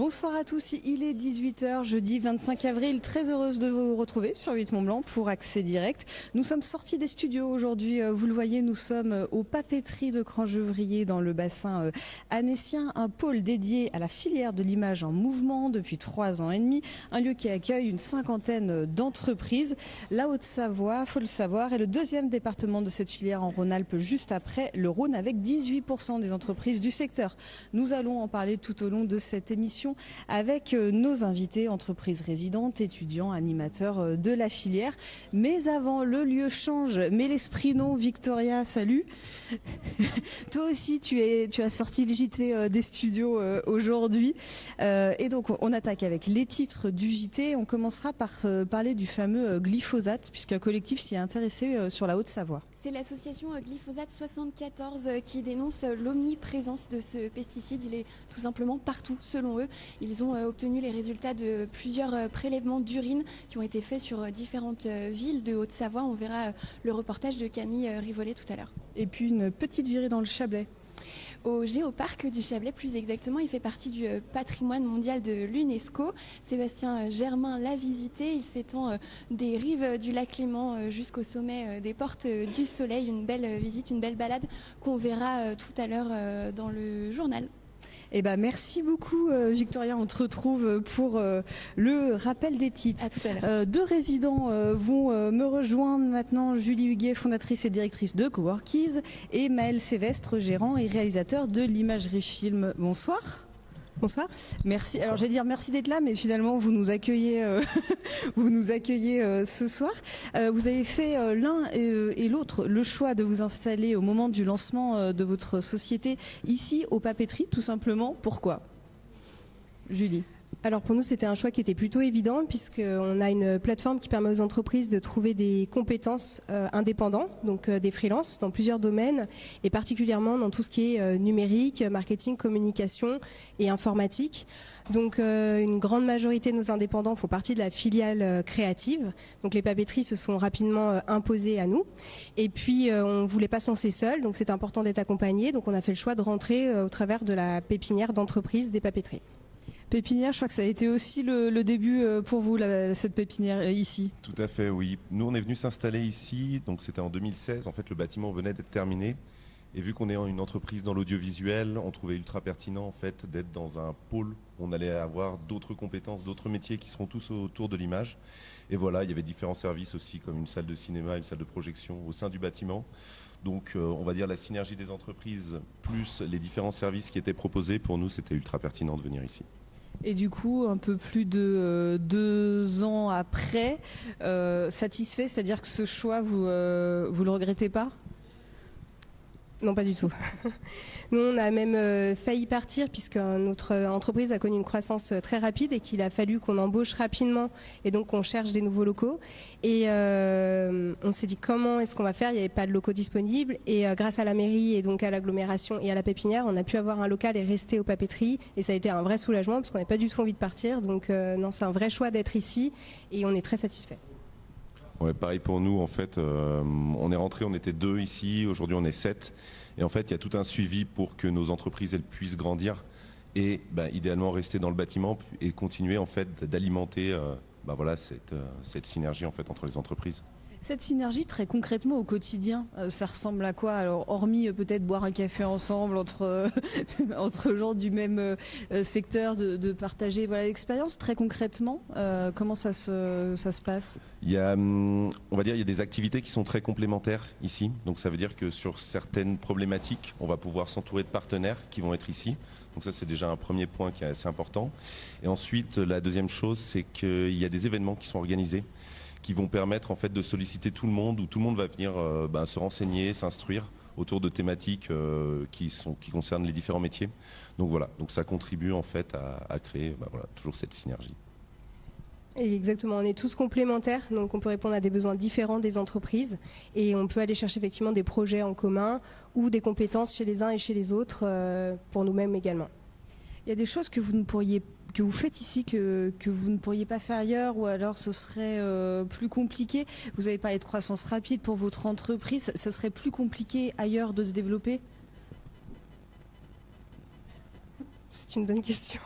Bonsoir à tous, il est 18h, jeudi 25 avril, très heureuse de vous retrouver sur 8 Mont-Blanc pour Accès Direct. Nous sommes sortis des studios aujourd'hui, vous le voyez, nous sommes aux papeteries de Crangevrier dans le bassin annécien, un pôle dédié à la filière de l'image en mouvement depuis 3 ans et demi, un lieu qui accueille une cinquantaine d'entreprises. La Haute-Savoie, faut le savoir, est le deuxième département de cette filière en Rhône-Alpes, juste après le Rhône, avec 18% des entreprises du secteur. Nous allons en parler tout au long de cette émission avec nos invités, entreprises résidentes, étudiants, animateurs de la filière. Mais avant, le lieu change, mais l'esprit non. Victoria, salut. Toi aussi, tu as sorti le JT des studios aujourd'hui. Et donc, on attaque avec les titres du JT. On commencera par parler du fameux glyphosate, puisqu'un collectif s'y est intéressé sur la Haute-Savoie. C'est l'association Glyphosate 74 qui dénonce l'omniprésence de ce pesticide. Il est tout simplement partout, selon eux. Ils ont obtenu les résultats de plusieurs prélèvements d'urine qui ont été faits sur différentes villes de Haute-Savoie. On verra le reportage de Camille Rivollet tout à l'heure. Et puis une petite virée dans le Chablais. Au Géoparc du Chablais, plus exactement, il fait partie du patrimoine mondial de l'UNESCO. Sébastien Germain l'a visité. Il s'étend des rives du lac Léman jusqu'au sommet des Portes du Soleil. Une belle visite, une belle balade qu'on verra tout à l'heure dans le journal. Eh ben, merci beaucoup Victoria, on te retrouve pour le rappel des titres. À tout à l'heure. Deux résidents vont me rejoindre maintenant, Julie Huguet, fondatrice et directrice de Coworkies, et Maël Sévestre, gérant et réalisateur de l'Imagerie Film. Bonsoir. Bonsoir. Merci. Alors, j'allais dire merci d'être là, mais finalement, vous nous accueillez, ce soir. Vous avez fait l'un et l'autre le choix de vous installer au moment du lancement de votre société ici, aux papeteries, tout simplement. Pourquoi, Julie? Alors pour nous, c'était un choix qui était plutôt évident puisqu'on a une plateforme qui permet aux entreprises de trouver des compétences indépendants, donc des freelances dans plusieurs domaines et particulièrement dans tout ce qui est numérique, marketing, communication et informatique. Donc une grande majorité de nos indépendants font partie de la filiale créative. Donc les papeteries se sont rapidement imposées à nous. Et puis on voulait pas se lancer seul, donc c'est important d'être accompagné. Donc on a fait le choix de rentrer au travers de la pépinière d'entreprise des papeteries. Pépinière, je crois que ça a été aussi le début pour vous, cette pépinière ici. Tout à fait, oui. Nous, on est venu s'installer ici, donc c'était en 2016. En fait, le bâtiment venait d'être terminé. Et vu qu'on est une entreprise dans l'audiovisuel, on trouvait ultra pertinent en fait d'être dans un pôle où on allait avoir d'autres compétences, d'autres métiers qui seront tous autour de l'image. Et voilà, il y avait différents services aussi, comme une salle de cinéma, une salle de projection au sein du bâtiment. Donc, on va dire la synergie des entreprises plus les différents services qui étaient proposés, pour nous, c'était ultra pertinent de venir ici. Et du coup, un peu plus de 2 ans après, satisfait, c'est-à-dire que ce choix, vous le regrettez pas? Non, pas du tout. Nous, on a même failli partir puisque notre entreprise a connu une croissance très rapide et qu'il a fallu qu'on embauche rapidement et donc qu'on cherche des nouveaux locaux. Et on s'est dit comment est-ce qu'on va faire? Il n'y avait pas de locaux disponibles et grâce à la mairie et donc à l'agglomération et à la pépinière, on a pu avoir un local et rester aux papeteries. Et ça a été un vrai soulagement parce qu'on n'a pas du tout envie de partir. Donc non, c'est un vrai choix d'être ici et on est très satisfait. Ouais, pareil pour nous, en fait, on est rentré, on était 2 ici, aujourd'hui on est 7. Et en fait, il y a tout un suivi pour que nos entreprises elles puissent grandir et idéalement rester dans le bâtiment et continuer en fait d'alimenter voilà, cette synergie en fait entre les entreprises. Cette synergie, très concrètement au quotidien, ça ressemble à quoi? Alors, hormis peut-être boire un café ensemble entre gens du même secteur, de partager l'expérience, très concrètement, comment ça se passe? Il y a, on va dire, il y a des activités qui sont très complémentaires ici. Donc ça veut dire que sur certaines problématiques, on va pouvoir s'entourer de partenaires qui vont être ici. Donc ça, c'est déjà un premier point qui est assez important. Et ensuite, la deuxième chose, c'est qu'il y a des événements qui sont organisés, qui vont permettre en fait de solliciter tout le monde, où tout le monde va venir se renseigner, s'instruire autour de thématiques qui concernent les différents métiers. Donc voilà, donc ça contribue en fait à créer toujours cette synergie. Et exactement, on est tous complémentaires, donc on peut répondre à des besoins différents des entreprises et on peut aller chercher effectivement des projets en commun ou des compétences chez les uns et chez les autres pour nous-mêmes également. Il y a des choses que vous faites ici que vous ne pourriez pas faire ailleurs, ou alors ce serait plus compliqué. Vous avez parlé de croissance rapide pour votre entreprise, ça serait plus compliqué ailleurs de se développer? C'est une bonne question.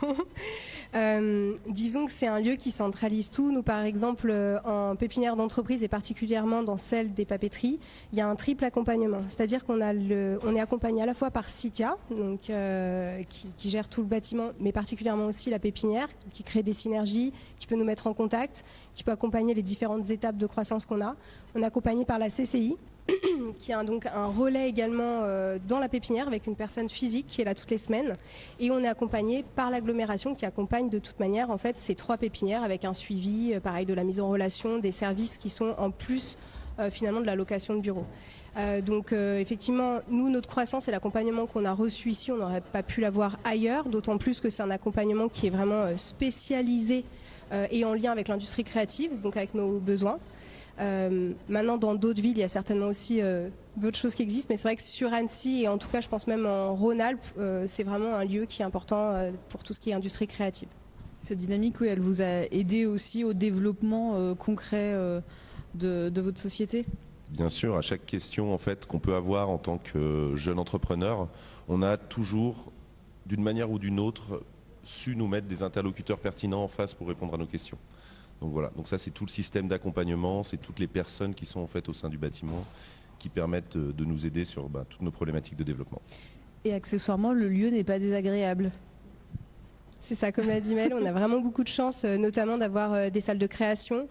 Disons que c'est un lieu qui centralise tout. Nous, par exemple, en pépinière d'entreprise et particulièrement dans celle des papeteries, il y a un triple accompagnement. C'est-à-dire qu'on est accompagné à la fois par Citia, donc, qui gère tout le bâtiment, mais particulièrement aussi la pépinière, qui crée des synergies, qui peut nous mettre en contact, qui peut accompagner les différentes étapes de croissance qu'on a. On est accompagné par la CCI, qui a donc un relais également dans la pépinière avec une personne physique qui est là toutes les semaines, et on est accompagné par l'agglomération qui accompagne de toute manière en fait ces 3 pépinières avec un suivi pareil de la mise en relation, des services qui sont en plus finalement de la location de bureaux. Donc effectivement, nous, notre croissance et l'accompagnement qu'on a reçu ici, on n'aurait pas pu l'avoir ailleurs, d'autant plus que c'est un accompagnement qui est vraiment spécialisé et en lien avec l'industrie créative, donc avec nos besoins. Maintenant, dans d'autres villes, il y a certainement aussi d'autres choses qui existent, mais c'est vrai que sur Annecy, et en tout cas, je pense même en Rhône-Alpes, c'est vraiment un lieu qui est important pour tout ce qui est industrie créative. Cette dynamique, oui, elle vous a aidé aussi au développement concret de votre société ? Bien sûr, à chaque question en fait, qu'on peut avoir en tant que jeune entrepreneur, on a toujours, d'une manière ou d'une autre, su nous mettre des interlocuteurs pertinents en face pour répondre à nos questions. Donc voilà, donc ça c'est tout le système d'accompagnement, c'est toutes les personnes qui sont en fait au sein du bâtiment qui permettent de nous aider sur toutes nos problématiques de développement. Et accessoirement, le lieu n'est pas désagréable. C'est ça, comme l'a dit Mel, on a vraiment beaucoup de chance, notamment d'avoir des salles de création.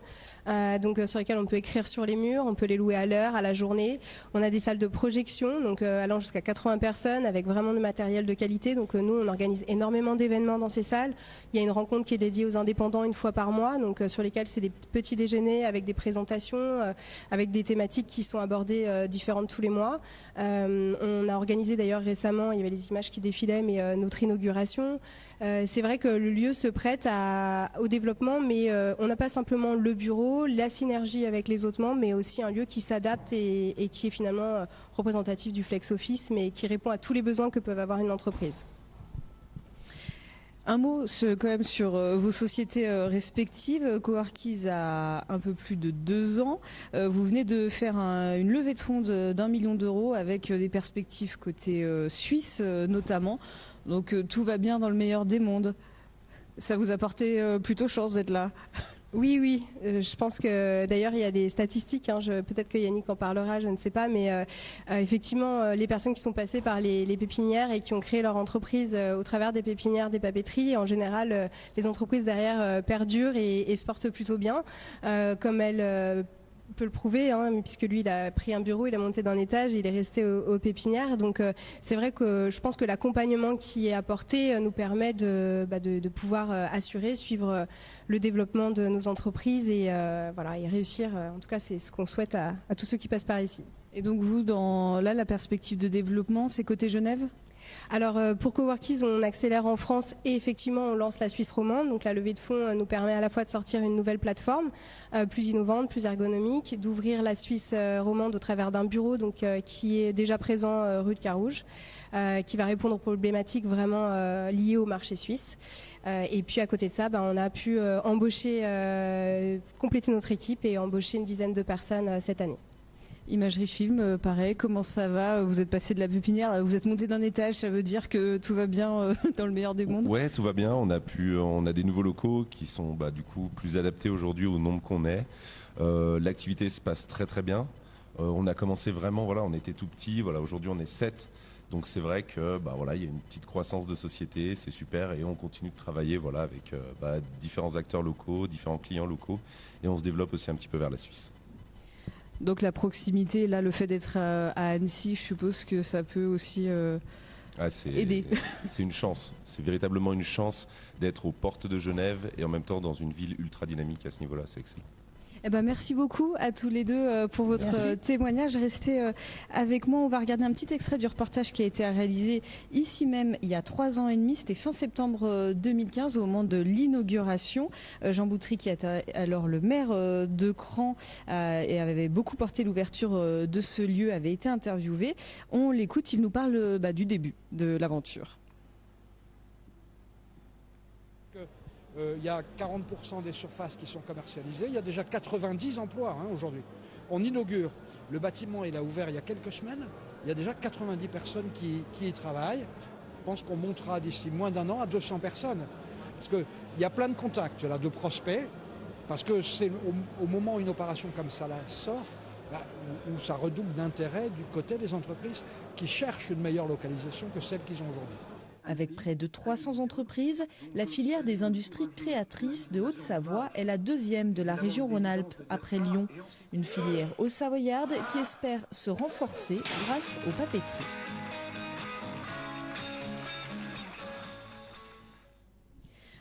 Donc sur lesquelles on peut écrire sur les murs, on peut les louer à l'heure, à la journée. On a des salles de projection, donc allant jusqu'à 80 personnes avec vraiment du matériel de qualité. Donc nous, on organise énormément d'événements dans ces salles. Il y a une rencontre qui est dédiée aux indépendants une fois par mois, donc sur lesquels c'est des petits déjeuners avec des présentations, avec des thématiques qui sont abordées différentes tous les mois. On a organisé d'ailleurs récemment, il y avait les images qui défilaient, mais notre inauguration. C'est vrai que le lieu se prête au développement, mais on n'a pas simplement le bureau, la synergie avec les autres membres, mais aussi un lieu qui s'adapte et qui est finalement représentatif du flex office, mais qui répond à tous les besoins que peuvent avoir une entreprise. Un mot quand même sur vos sociétés respectives. Coworkies a un peu plus de 2 ans. Vous venez de faire une levée de fonds d'1 million d'euros avec des perspectives côté suisse notamment. Donc tout va bien dans le meilleur des mondes. Ça vous a porté plutôt chance d'être là. Oui, je pense que d'ailleurs il y a des statistiques, peut-être que Yannick en parlera, je ne sais pas, mais effectivement les personnes qui sont passées par les pépinières et qui ont créé leur entreprise au travers des pépinières, des papeteries, en général les entreprises derrière perdurent et se portent plutôt bien, comme elles peut le prouver, puisque lui il a pris un bureau, il a monté d'un étage, il est resté aux pépinières. Donc c'est vrai que je pense que l'accompagnement qui est apporté nous permet de pouvoir suivre le développement de nos entreprises et réussir. En tout cas, c'est ce qu'on souhaite à tous ceux qui passent par ici. Et donc vous, la perspective de développement, c'est côté Genève ? Alors pour Coworkies, on accélère en France et effectivement on lance la Suisse romande. Donc la levée de fonds nous permet à la fois de sortir une nouvelle plateforme plus innovante, plus ergonomique, d'ouvrir la Suisse romande au travers d'un bureau qui est déjà présent rue de Carouge, qui va répondre aux problématiques vraiment liées au marché suisse. Et puis à côté de ça, on a pu compléter notre équipe et embaucher une dizaine de personnes cette année. Imagerie film, pareil, comment ça va ? Vous êtes passé de la pépinière, vous êtes monté d'un étage, ça veut dire que tout va bien dans le meilleur des mondes ? Ouais, tout va bien, on a des nouveaux locaux qui sont du coup plus adaptés aujourd'hui au nombre qu'on est. L'activité se passe très très bien. On a commencé vraiment, on était tout petit, aujourd'hui on est 7. Donc c'est vrai que il y a une petite croissance de société, c'est super et on continue de travailler avec différents acteurs locaux, différents clients locaux et on se développe aussi un petit peu vers la Suisse. Donc la proximité, là, le fait d'être à Annecy, je suppose que ça peut aussi aider. C'est une chance, c'est véritablement une chance d'être aux portes de Genève et en même temps dans une ville ultra dynamique à ce niveau-là, c'est excellent. Merci beaucoup à tous les deux pour votre témoignage. Restez avec moi, on va regarder un petit extrait du reportage qui a été réalisé ici même il y a 3 ans et demi, c'était fin septembre 2015 au moment de l'inauguration. Jean Boutry, qui était alors le maire de Cran et avait beaucoup porté l'ouverture de ce lieu, avait été interviewé. On l'écoute, il nous parle du début de l'aventure. Il y a 40% des surfaces qui sont commercialisées. Il y a déjà 90 emplois aujourd'hui. On inaugure. Le bâtiment, il a ouvert il y a quelques semaines. Il y a déjà 90 personnes qui y travaillent. Je pense qu'on montera d'ici moins d'1 an à 200 personnes. Parce qu'il y a plein de contacts là, de prospects, parce que c'est au moment où une opération comme ça là, sort, où ça redouble d'intérêt du côté des entreprises qui cherchent une meilleure localisation que celle qu'ils ont aujourd'hui. Avec près de 300 entreprises, la filière des industries créatrices de Haute-Savoie est la deuxième de la région Rhône-Alpes, après Lyon. Une filière haut-savoyarde qui espère se renforcer grâce aux papeteries.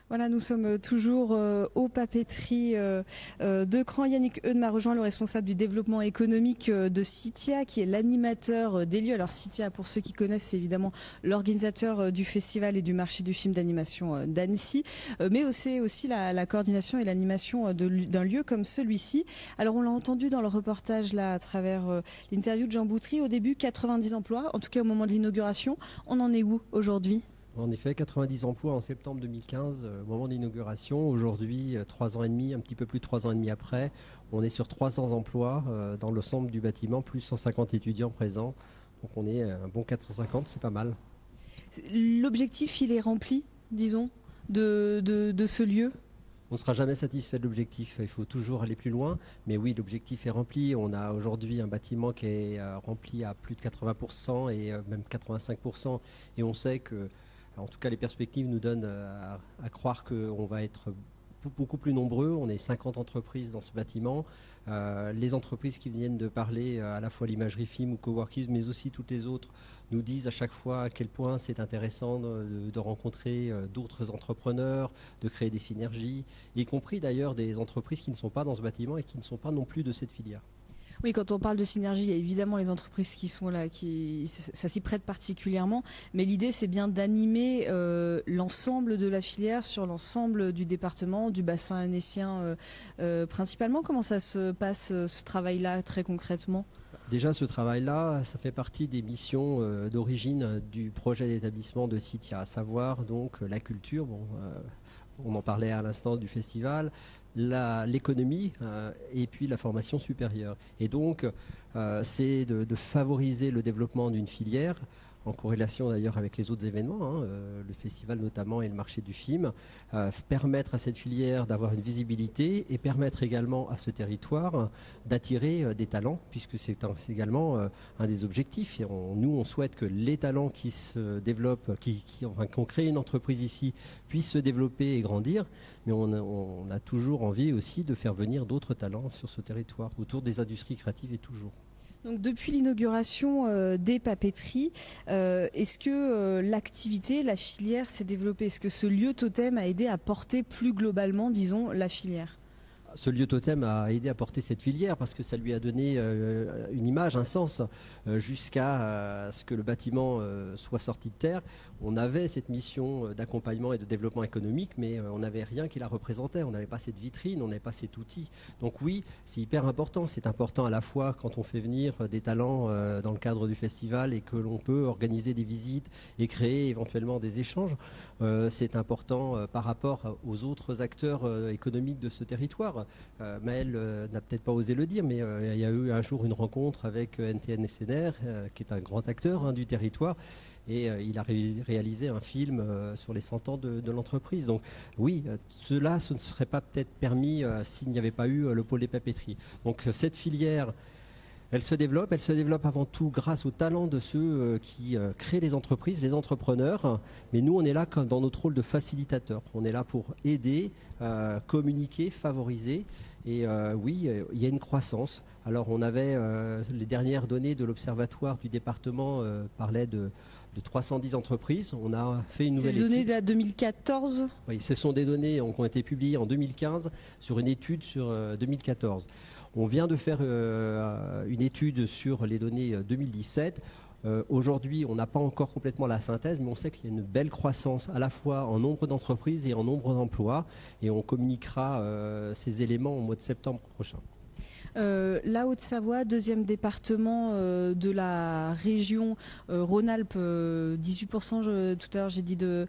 Voilà, nous sommes toujours aux papeteries de Cran. Yannick Eudes m'a rejoint, le responsable du développement économique de Citia, qui est l'animateur des lieux. Alors Citia, pour ceux qui connaissent, c'est évidemment l'organisateur du festival et du marché du film d'animation d'Annecy, mais aussi la coordination et l'animation d'un lieu comme celui-ci. Alors on l'a entendu dans le reportage là à travers l'interview de Jean Boutry. Au début, 90 emplois, en tout cas au moment de l'inauguration. On en est où aujourd'hui ? En effet, 90 emplois en septembre 2015, au moment d'inauguration. Aujourd'hui, 3 ans et demi, un petit peu plus de 3 ans et demi après, on est sur 300 emplois dans l'ensemble du bâtiment, plus 150 étudiants présents. Donc on est un bon 450, c'est pas mal. L'objectif, il est rempli, disons, de ce lieu ? On ne sera jamais satisfait de l'objectif, il faut toujours aller plus loin. Mais oui, l'objectif est rempli. On a aujourd'hui un bâtiment qui est rempli à plus de 80% et même 85%. Et on sait que, en tout cas, les perspectives nous donnent à croire qu'on va être beaucoup plus nombreux. On est 50 entreprises dans ce bâtiment. Les entreprises qui viennent de parler, à la fois l'imagerie film ou coworking, mais aussi toutes les autres, nous disent à chaque fois à quel point c'est intéressant de rencontrer d'autres entrepreneurs, de créer des synergies, y compris d'ailleurs des entreprises qui ne sont pas dans ce bâtiment et qui ne sont pas non plus de cette filière. Oui, quand on parle de synergie, il y a évidemment les entreprises qui sont là, ça s'y prête particulièrement. Mais l'idée, c'est bien d'animer l'ensemble de la filière sur l'ensemble du département, du bassin annécien principalement. Comment ça se passe, ce travail-là, très concrètement ? Déjà, ce travail-là, ça fait partie des missions d'origine du projet d'établissement de Citia, à savoir donc la culture. On en parlait à l'instant du festival, l'économie et puis la formation supérieure. Et donc, c'est de favoriser le développement d'une filière, en corrélation d'ailleurs avec les autres événements, le festival notamment et le marché du film, permettre à cette filière d'avoir une visibilité et permettre également à ce territoire d'attirer des talents, puisque c'est également un des objectifs. Et nous, on souhaite que les talents qui se développent, qu'on crée une entreprise ici, puissent se développer et grandir, mais on a toujours envie aussi de faire venir d'autres talents sur ce territoire, autour des industries créatives et toujours. Donc depuis l'inauguration des papeteries, est-ce que l'activité, la filière s'est développée ? Est-ce que ce lieu totem a aidé à porter plus globalement, disons, la filière ? Ce lieu totem a aidé à porter cette filière parce que ça lui a donné une image, un sens, jusqu'à ce que le bâtiment soit sorti de terre. On avait cette mission d'accompagnement et de développement économique, mais on n'avait rien qui la représentait. On n'avait pas cette vitrine, on n'avait pas cet outil. Donc oui, c'est hyper important. C'est important à la fois quand on fait venir des talents dans le cadre du festival et que l'on peut organiser des visites et créer éventuellement des échanges. C'est important par rapport aux autres acteurs économiques de ce territoire. Maël n'a peut-être pas osé le dire, mais il y a eu un jour une rencontre avec NTN SNR, qui est un grand acteur du territoire, et il a réalisé un film sur les 100 ans de l'entreprise. Donc oui, ce ne serait pas peut-être permis s'il n'y avait pas eu le pôle des papeteries. Donc cette filière, elle se développe avant tout grâce au talent de ceux qui créent les entreprises, les entrepreneurs. Mais nous, on est là dans notre rôle de facilitateur. On est là pour aider, communiquer, favoriser. Et oui, il y a une croissance. Alors on avait les dernières données de l'Observatoire du département parlaient de 310 entreprises. On a fait une nouvelle étude. C'est des données de 2014 ? Oui, ce sont des données qui ont été publiées en 2015 sur une étude sur 2014. On vient de faire une étude sur les données 2017. Aujourd'hui, on n'a pas encore complètement la synthèse, mais on sait qu'il y a une belle croissance à la fois en nombre d'entreprises et en nombre d'emplois. Et on communiquera ces éléments au mois de septembre prochain. La Haute-Savoie, deuxième département de la région Rhône-Alpes, 18%, tout à l'heure j'ai dit de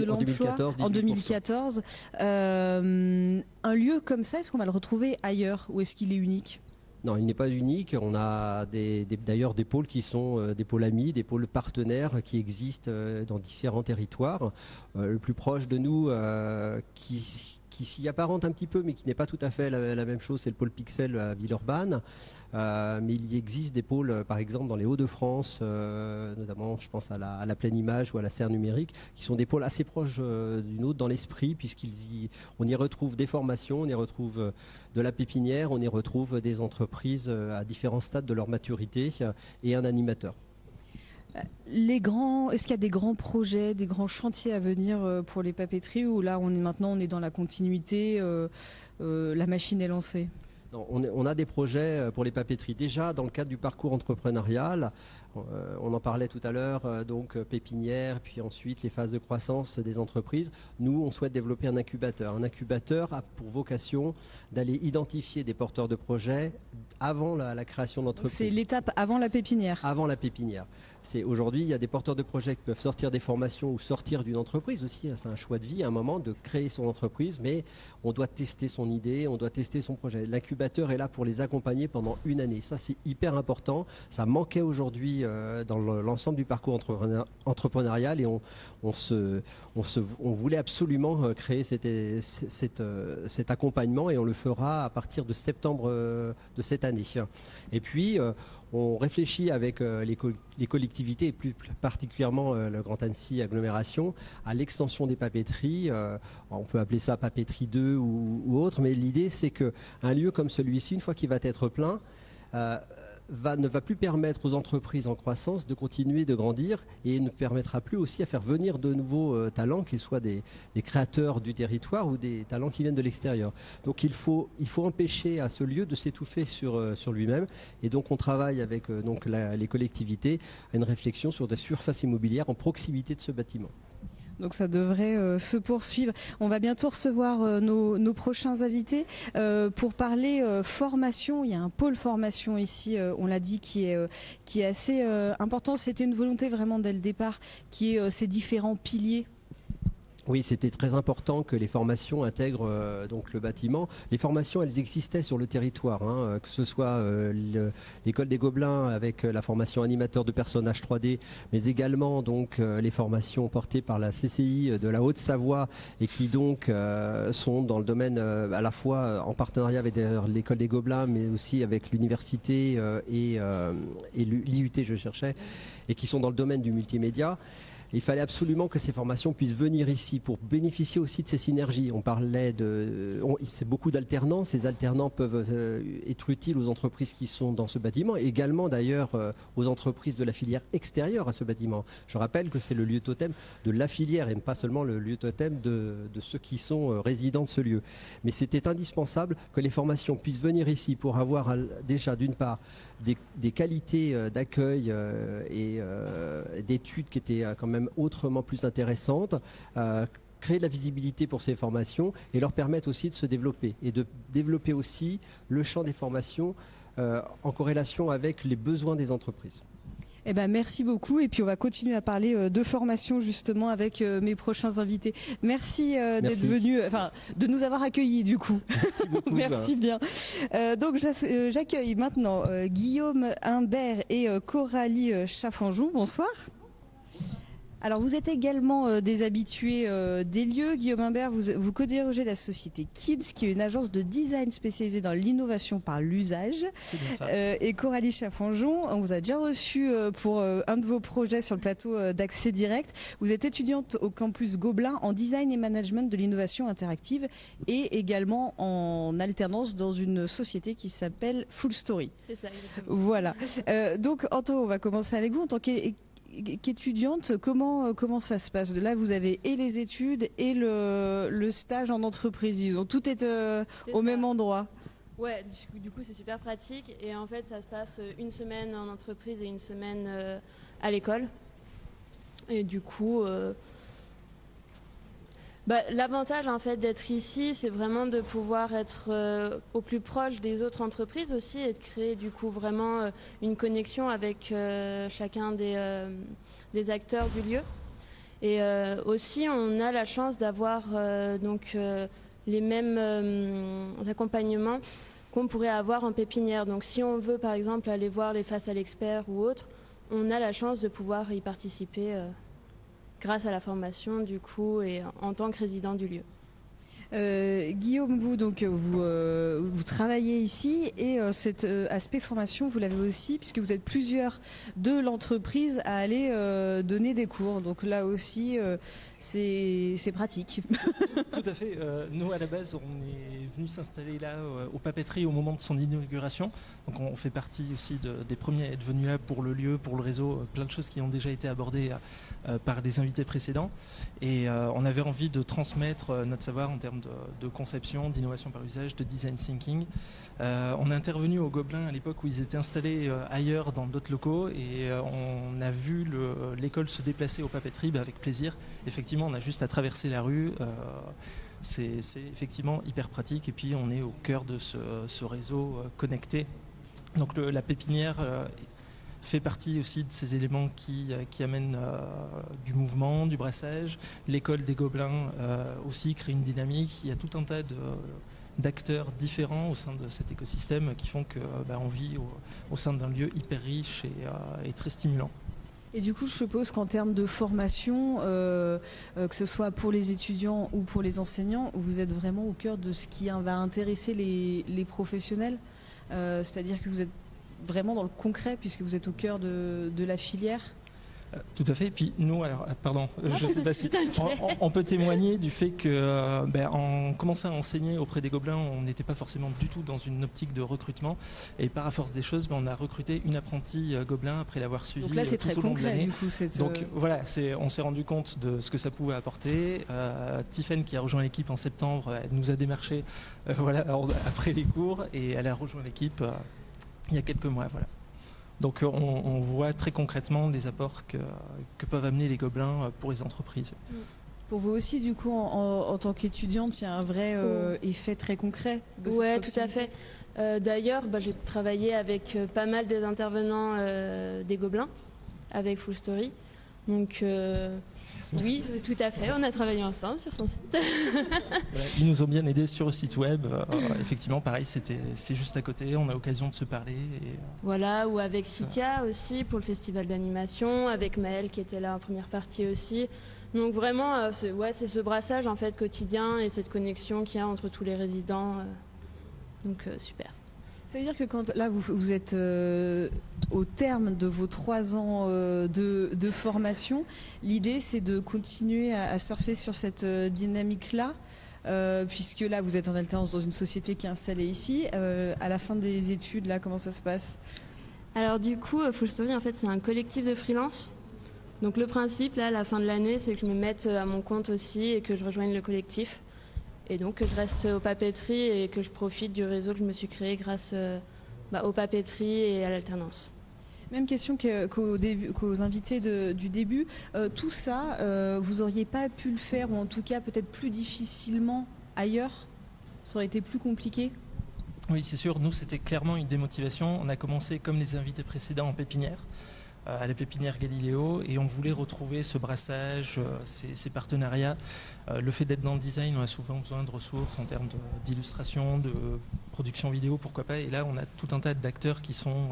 l'emploi en 2014. Un lieu comme ça, est-ce qu'on va le retrouver ailleurs ou est-ce qu'il est unique ? Non, il n'est pas unique. On a d'ailleurs des pôles qui sont des pôles amis, des pôles partenaires qui existent dans différents territoires. Le plus proche de nous, qui s'y apparente un petit peu, mais qui n'est pas tout à fait la même chose, c'est le pôle Pixel à Villeurbanne. Mais il existe des pôles, par exemple, dans les Hauts-de-France, notamment, je pense à la Pleine Image ou à la Serre Numérique, qui sont des pôles assez proches d'une autre dans l'esprit, on y retrouve des formations, on y retrouve de la pépinière, on y retrouve des entreprises à différents stades de leur maturité et un animateur. Est-ce qu'il y a des grands projets, des grands chantiers à venir pour les papeteries, ou là on est dans la continuité, la machine est lancée? Non, on a des projets pour les papeteries. Déjà, dans le cadre du parcours entrepreneurial, on en parlait tout à l'heure, donc pépinière, puis ensuite les phases de croissance des entreprises. Nous, on souhaite développer un incubateur. Un incubateur a pour vocation d'aller identifier des porteurs de projets avant la création de l'entreprise. C'est l'étape avant la pépinière. Avant la pépinière. Aujourd'hui, il y a des porteurs de projets qui peuvent sortir des formations ou sortir d'une entreprise aussi. C'est un choix de vie à un moment de créer son entreprise, mais on doit tester son idée, on doit tester son projet. L'incubateur est là pour les accompagner pendant une année. Ça, c'est hyper important. Ça manquait aujourd'hui dans l'ensemble du parcours entrepreneurial, et on voulait absolument créer cet accompagnement, et on le fera à partir de septembre de cette année. Et puis, on réfléchit avec les collectivités, et plus particulièrement le Grand Annecy agglomération, à l'extension des papeteries. On peut appeler ça papeterie 2 ou autre, mais l'idée, c'est qu'un lieu comme celui-ci, une fois qu'il va être plein, ne va plus permettre aux entreprises en croissance de continuer de grandir, et ne permettra plus aussi à faire venir de nouveaux talents, qu'ils soient des créateurs du territoire ou des talents qui viennent de l'extérieur. Donc il faut empêcher à ce lieu de s'étouffer sur lui-même, et donc on travaille avec les collectivités à une réflexion sur des surfaces immobilières en proximité de ce bâtiment. Donc ça devrait se poursuivre. On va bientôt recevoir nos prochains invités pour parler formation. Il y a un pôle formation ici, on l'a dit, qui est assez important. C'était une volonté vraiment dès le départ, qui est ces différents piliers. Oui, c'était très important que les formations intègrent donc le bâtiment. Les formations, elles existaient sur le territoire, que ce soit l'école des Gobelins avec la formation animateur de personnages 3D, mais également donc les formations portées par la CCI de la Haute-Savoie, et qui donc sont dans le domaine à la fois en partenariat avec l'école des Gobelins, mais aussi avec l'université et l'IUT, je cherchais, et qui sont dans le domaine du multimédia. Il fallait absolument que ces formations puissent venir ici pour bénéficier aussi de ces synergies. On parlait c'est beaucoup d'alternants. Ces alternants peuvent être utiles aux entreprises qui sont dans ce bâtiment, et également d'ailleurs aux entreprises de la filière extérieure à ce bâtiment. Je rappelle que c'est le lieu totem de la filière, et pas seulement le lieu totem de ceux qui sont résidents de ce lieu. Mais c'était indispensable que les formations puissent venir ici pour avoir déjà, d'une part, des qualités d'accueil et d'études qui étaient quand même autrement plus intéressantes, créer de la visibilité pour ces formations, et leur permettre aussi de se développer, et de développer aussi le champ des formations en corrélation avec les besoins des entreprises. Eh ben, merci beaucoup, et puis on va continuer à parler de formation justement avec mes prochains invités. Merci d'être venu, de nous avoir accueillis du coup. Merci beaucoup. Merci bien. Donc j'accueille maintenant Guillaume Humbert et Coralie Chaffanjou. Bonsoir. Alors vous êtes également des habitués des lieux. Guillaume Humbert, vous co-dirigez la société Kids, qui est une agence de design spécialisée dans l'innovation par l'usage. C'est bien ça. Et Coralie Chaffanjon, on vous a déjà reçu pour un de vos projets sur le plateau d'Accès Direct. Vous êtes étudiante au campus Gobelin en design et management de l'innovation interactive, et également en alternance dans une société qui s'appelle Full Story. C'est ça, exactement. Voilà. Donc Anto, on va commencer avec vous en tant qu'étudiante. Comment ça se passe? Là, vous avez et les études et le stage en entreprise, disons. Tout est au même endroit. Ouais, du coup, c'est super pratique. Et en fait, ça se passe une semaine en entreprise et une semaine à l'école. Et du coup, l'avantage en fait d'être ici, c'est vraiment de pouvoir être au plus proche des autres entreprises aussi, et de créer du coup vraiment une connexion avec chacun des acteurs du lieu. Et aussi, on a la chance d'avoir les mêmes accompagnements qu'on pourrait avoir en pépinière. Donc si on veut par exemple aller voir les Face à l'expert ou autre, on a la chance de pouvoir y participer grâce à la formation du coup et en tant que résident du lieu. Guillaume, vous travaillez ici et cet aspect formation, vous l'avez aussi puisque vous êtes plusieurs de l'entreprise à aller donner des cours. Donc là aussi, c'est pratique. Tout à fait. Nous, à la base, on est venu s'installer là aux Papeteries au moment de son inauguration. Donc on fait partie aussi des premiers à être venus là pour le lieu, pour le réseau, plein de choses qui ont déjà été abordées par les invités précédents. Et on avait envie de transmettre notre savoir en termes de conception, d'innovation par usage, de design thinking. On est intervenu au Gobelin à l'époque où ils étaient installés ailleurs dans d'autres locaux et on a vu l'école se déplacer aux Papeteries avec plaisir. Effectivement, on a juste à traverser la rue. C'est effectivement hyper pratique et puis on est au cœur de ce réseau connecté. Donc la pépinière fait partie aussi de ces éléments qui amènent du mouvement, du brassage. L'école des Gobelins aussi crée une dynamique. Il y a tout un tas d'acteurs différents au sein de cet écosystème qui font qu'on vit au sein d'un lieu hyper riche et très stimulant. Et du coup, je suppose qu'en termes de formation, que ce soit pour les étudiants ou pour les enseignants, vous êtes vraiment au cœur de ce qui va intéresser les professionnels. C'est-à-dire que vous êtes vraiment dans le concret puisque vous êtes au cœur de la filière. Tout à fait. Et puis nous, alors, pardon, je ne sais pas si on peut témoigner du fait que en commençant à enseigner auprès des Gobelins, on n'était pas forcément du tout dans une optique de recrutement. Et par la force des choses, on a recruté une apprentie Gobelin après l'avoir suivie. Donc là, c'est très tout au long de concret l'année. du coup. Donc voilà, on s'est rendu compte de ce que ça pouvait apporter. Tiffen, qui a rejoint l'équipe en septembre, elle nous a démarché après les cours et elle a rejoint l'équipe il y a quelques mois. Voilà. Donc on voit très concrètement les apports que peuvent amener les Gobelins pour les entreprises. Pour vous aussi, du coup, en tant qu'étudiante, il y a un vrai effet très concret de cette Oui, proximité. tout à fait. D'ailleurs, j'ai travaillé avec pas mal des intervenants des Gobelins, avec Full Story. Donc oui, tout à fait, on a travaillé ensemble sur son site. Ils nous ont bien aidés sur le site web. Effectivement, pareil, c'est juste à côté, on a l'occasion de se parler. Voilà, ou avec Citia aussi pour le festival d'animation, avec Maëlle qui était là en première partie aussi. Donc vraiment, c'est ce brassage en fait quotidien et cette connexion qu'il y a entre tous les résidents. Donc super. Ça veut dire que quand là vous êtes au terme de vos 3 ans de formation, l'idée c'est de continuer à surfer sur cette dynamique-là, puisque là vous êtes en alternance dans une société qui est installée ici. À la fin des études, là, comment ça se passe? Alors du coup, Full Story en fait c'est un collectif de freelance. Donc le principe là, à la fin de l'année, c'est que je me mette à mon compte aussi et que je rejoigne le collectif. Et donc que je reste aux Papeteries et que je profite du réseau que je me suis créé grâce aux Papeteries et à l'alternance. Même question qu'aux invités du début. Tout ça, vous n'auriez pas pu le faire, ou en tout cas peut-être plus difficilement ailleurs? Ça aurait été plus compliqué? Oui, c'est sûr. Nous, c'était clairement une démotivation. On a commencé comme les invités précédents en pépinière, à la pépinière Galiléo, et on voulait retrouver ce brassage, ces partenariats. Le fait d'être dans le design, on a souvent besoin de ressources en termes d'illustration, de production vidéo, pourquoi pas. Et là, on a tout un tas d'acteurs qui sont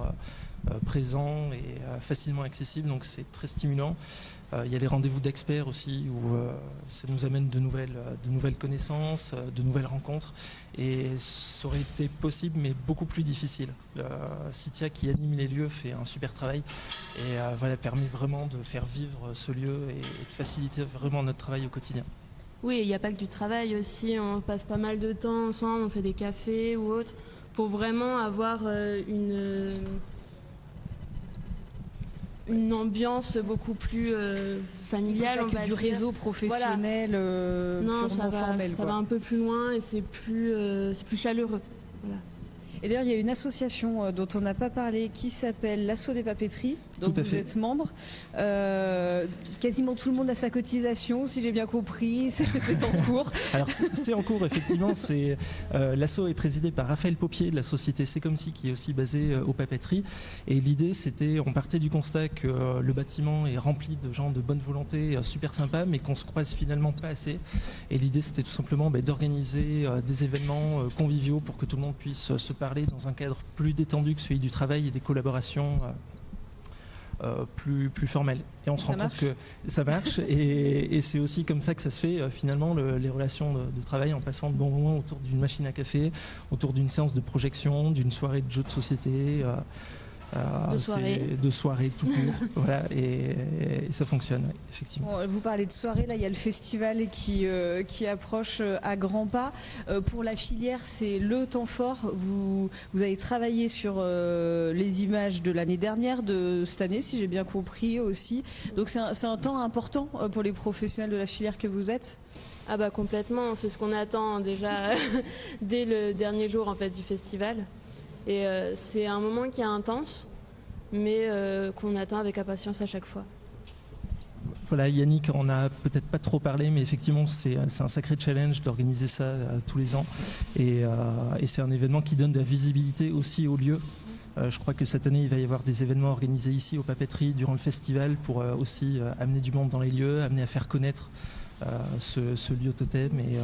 présents et facilement accessibles, donc c'est très stimulant. Il y a les rendez-vous d'experts aussi, où ça nous amène de nouvelles connaissances, de nouvelles rencontres. Et ça aurait été possible, mais beaucoup plus difficile. Citia, qui anime les lieux, fait un super travail et permet vraiment de faire vivre ce lieu et de faciliter vraiment notre travail au quotidien. Oui, il n'y a pas que du travail aussi, on passe pas mal de temps ensemble, on fait des cafés ou autre, pour vraiment avoir une ambiance beaucoup plus familiale. C'est pas que du réseau professionnel non, ça formel. Ça va un peu plus loin et c'est plus chaleureux. Voilà. Et d'ailleurs, il y a une association dont on n'a pas parlé qui s'appelle l'Asso des Papeteries, dont vous êtes membre. Quasiment tout le monde a sa cotisation, si j'ai bien compris, c'est en cours. Alors c'est en cours, effectivement. L'asso est présidé par Raphaël Paupier de la société C'est comme si, qui est aussi basée aux Papeteries. Et l'idée, on partait du constat que le bâtiment est rempli de gens de bonne volonté, super sympas, mais qu'on se croise finalement pas assez. Et l'idée, c'était tout simplement d'organiser des événements conviviaux pour que tout le monde puisse se parler parler dans un cadre plus détendu que celui du travail et des collaborations plus formelles. Et on se rend compte que ça marche et c'est aussi comme ça que ça se fait finalement les relations de travail, en passant de bons moments autour d'une machine à café, autour d'une séance de projection, d'une soirée de jeux de société. De soirée tout court, voilà, et ça fonctionne, ouais, effectivement. Bon, vous parlez de soirée, là il y a le festival qui approche à grands pas. Pour la filière, c'est le temps fort. Vous avez travaillé sur les images de l'année dernière, de cette année, si j'ai bien compris aussi. Donc c'est un temps important pour les professionnels de la filière que vous êtes. Ah bah complètement, c'est ce qu'on attend déjà dès le dernier jour en fait du festival. Et c'est un moment qui est intense, mais qu'on attend avec impatience à chaque fois. Voilà, Yannick en a peut-être pas trop parlé, mais effectivement c'est un sacré challenge d'organiser ça tous les ans. Et c'est un événement qui donne de la visibilité aussi au lieu. Je crois que cette année il va y avoir des événements organisés ici aux Papeteries durant le festival pour aussi amener du monde dans les lieux, amener à faire connaître ce lieu totem, et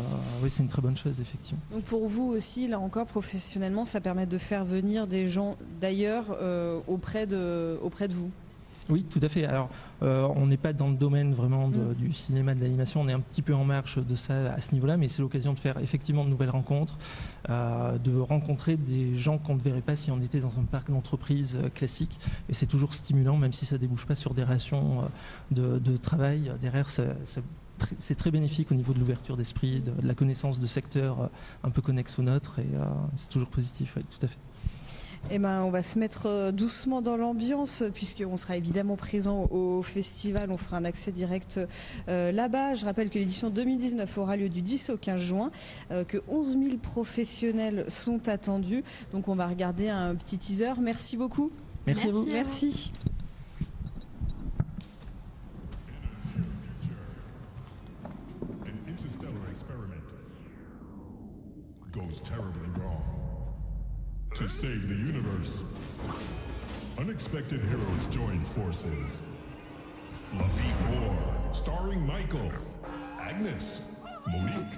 oui, c'est une très bonne chose, effectivement. Donc pour vous aussi, là encore, professionnellement, ça permet de faire venir des gens d'ailleurs auprès de vous. Oui, tout à fait. Alors, on n'est pas dans le domaine vraiment du cinéma, de l'animation, on est un petit peu en marche de ça à ce niveau-là, mais c'est l'occasion de faire effectivement de nouvelles rencontres, de rencontrer des gens qu'on ne verrait pas si on était dans un parc d'entreprise classique, et c'est toujours stimulant, même si ça ne débouche pas sur des relations de travail. Derrière, c'est très bénéfique au niveau de l'ouverture d'esprit, de la connaissance de secteurs un peu connexes aux nôtres, et c'est toujours positif, oui, tout à fait. Eh ben, on va se mettre doucement dans l'ambiance, puisqu'on sera évidemment présent au festival. On fera un accès direct là-bas. Je rappelle que l'édition 2019 aura lieu du 10 au 15 juin, que 11 000 professionnels sont attendus. Donc on va regarder un petit teaser. Merci beaucoup. Merci à vous. Merci. Goes terribly wrong. To save the universe, unexpected heroes join forces. Fluffy 4, starring Michael, Agnes, Monique,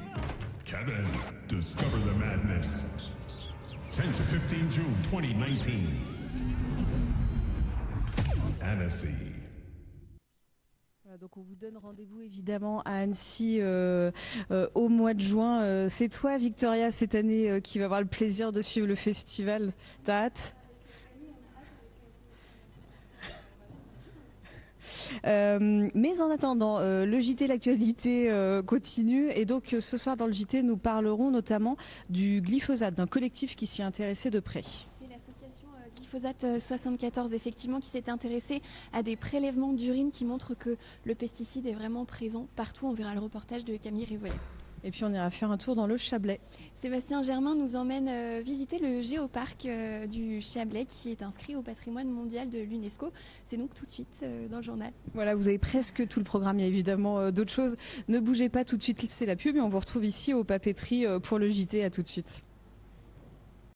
Kevin. Discover the madness. 10 to 15 June 2019. Annecy. Donc on vous donne rendez-vous évidemment à Annecy au mois de juin. C'est toi, Victoria, cette année qui va avoir le plaisir de suivre le festival. T'as hâte ? Mais en attendant, le JT l'actualité continue, et donc ce soir dans le JT nous parlerons notamment du glyphosate, d'un collectif qui s'y est intéressé de près. Glyphosate 74, effectivement, qui s'est intéressé à des prélèvements d'urine qui montrent que le pesticide est vraiment présent partout. On verra le reportage de Camille Rivollet. Et puis on ira faire un tour dans le Chablais. Sébastien Germain nous emmène visiter le géoparc du Chablais, qui est inscrit au patrimoine mondial de l'UNESCO. C'est donc tout de suite dans le journal. Voilà, vous avez presque tout le programme. Il y a évidemment d'autres choses. Ne bougez pas, tout de suite, c'est la pub, et on vous retrouve ici aux Papeteries pour le JT. À tout de suite.